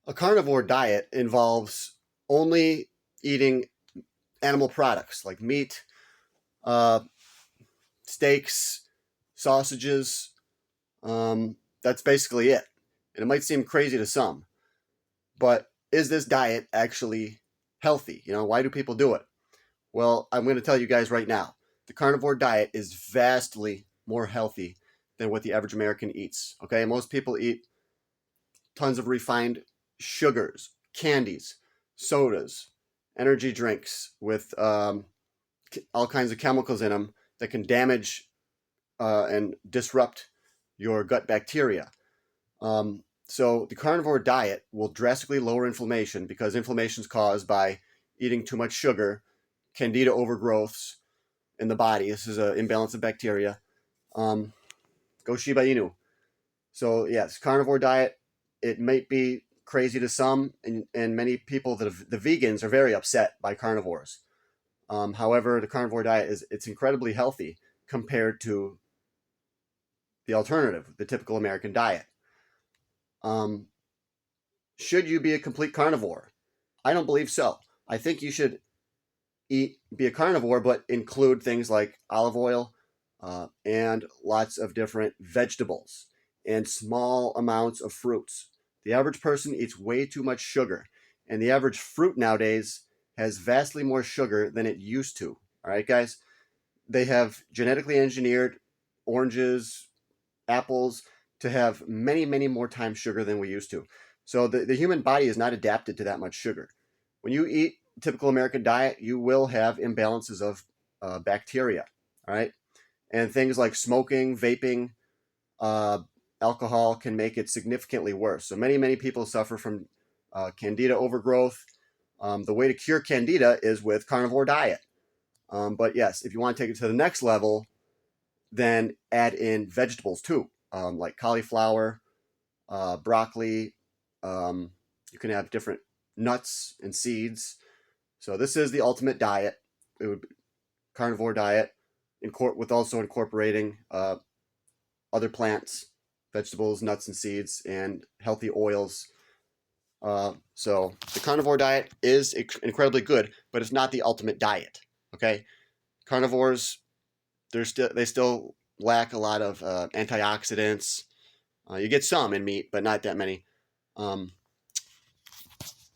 A carnivore diet involves only eating animal products like meat, uh, steaks, sausages. That's basically it. And it might seem crazy to some, but is this diet actually healthy? Why do people do it? Well, I'm going to tell you guys right now. The carnivore diet is vastly more healthy than what the average American eats. Okay, most people eat tons of refined sugars, candies, sodas, energy drinks with all kinds of chemicals in them that can damage and disrupt your gut bacteria. So the carnivore diet will drastically lower inflammation because inflammation is caused by eating too much sugar, candida overgrowths in the body. This is an imbalance of bacteria. Go Shiba Inu. So yes, carnivore diet, it might be crazy to some, and many people, the vegans, are very upset by carnivores. However, the carnivore diet it's incredibly healthy compared to the alternative, the typical American diet. Should you be a complete carnivore? I don't believe so. I think you should be a carnivore, but include things like olive oil and lots of different vegetables and small amounts of fruits. The average person eats way too much sugar, and the average fruit nowadays has vastly more sugar than it used to. All right, guys? They have genetically engineered oranges, apples to have many, many more times sugar than we used to. So the human body is not adapted to that much sugar. When you eat typical American diet, you will have imbalances of bacteria, all right? And things like smoking, vaping, alcohol can make it significantly worse. So many people suffer from candida overgrowth. The way to cure candida is with carnivore diet. But yes, if you want to take it to the next level, then add in vegetables too, like cauliflower, broccoli. You can have different nuts and seeds. So this is the ultimate diet. It would be carnivore diet, with also incorporating other plants, vegetables, nuts and seeds, and healthy oils. So the carnivore diet is incredibly good, but it's not the ultimate diet. Okay, carnivores, they still lack a lot of antioxidants. You get some in meat, but not that many.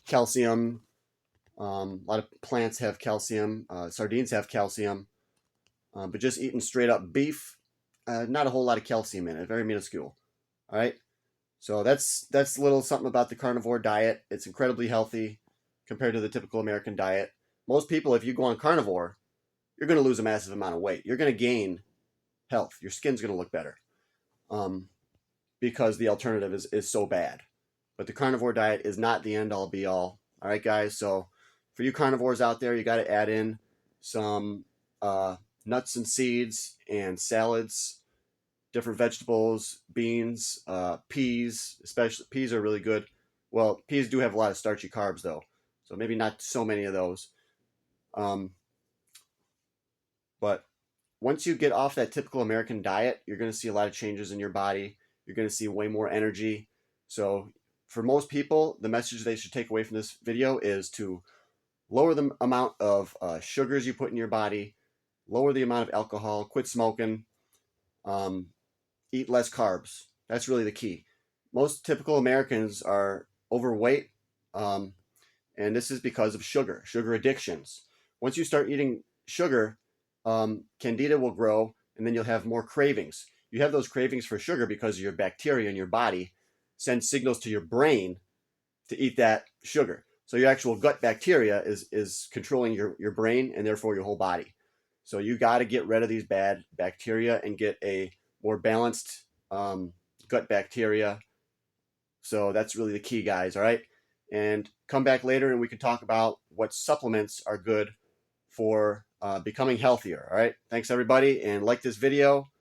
Calcium. A lot of plants have calcium. Sardines have calcium. But just eating straight up beef, not a whole lot of calcium in it. Very minuscule. All right. So that's a little something about the carnivore diet. It's incredibly healthy compared to the typical American diet. Most people, if you go on carnivore, you're going to lose a massive amount of weight. You're going to gain health. Your skin's going to look better because the alternative is so bad. But the carnivore diet is not the end all be all. All right, guys. So for you carnivores out there, you got to add in some nuts and seeds and salads, different vegetables, beans, peas. Especially peas are really good. Well, peas do have a lot of starchy carbs though, so maybe not so many of those. But once you get off that typical American diet, you're going to see a lot of changes in your body. You're going to see way more energy. So for most people, the message they should take away from this video is to lower the amount of sugars you put in your body, lower the amount of alcohol, quit smoking, eat less carbs. That's really the key. Most typical Americans are overweight, and this is because of sugar addictions. Once you start eating sugar, candida will grow, and then you'll have more cravings. You have those cravings for sugar because your bacteria in your body send signals to your brain to eat that sugar. So your actual gut bacteria is controlling your brain and therefore your whole body. So you got to get rid of these bad bacteria and get a more balanced gut bacteria. So that's really the key, guys. All right. And come back later and we can talk about what supplements are good for becoming healthier. All right. Thanks, everybody. And like this video.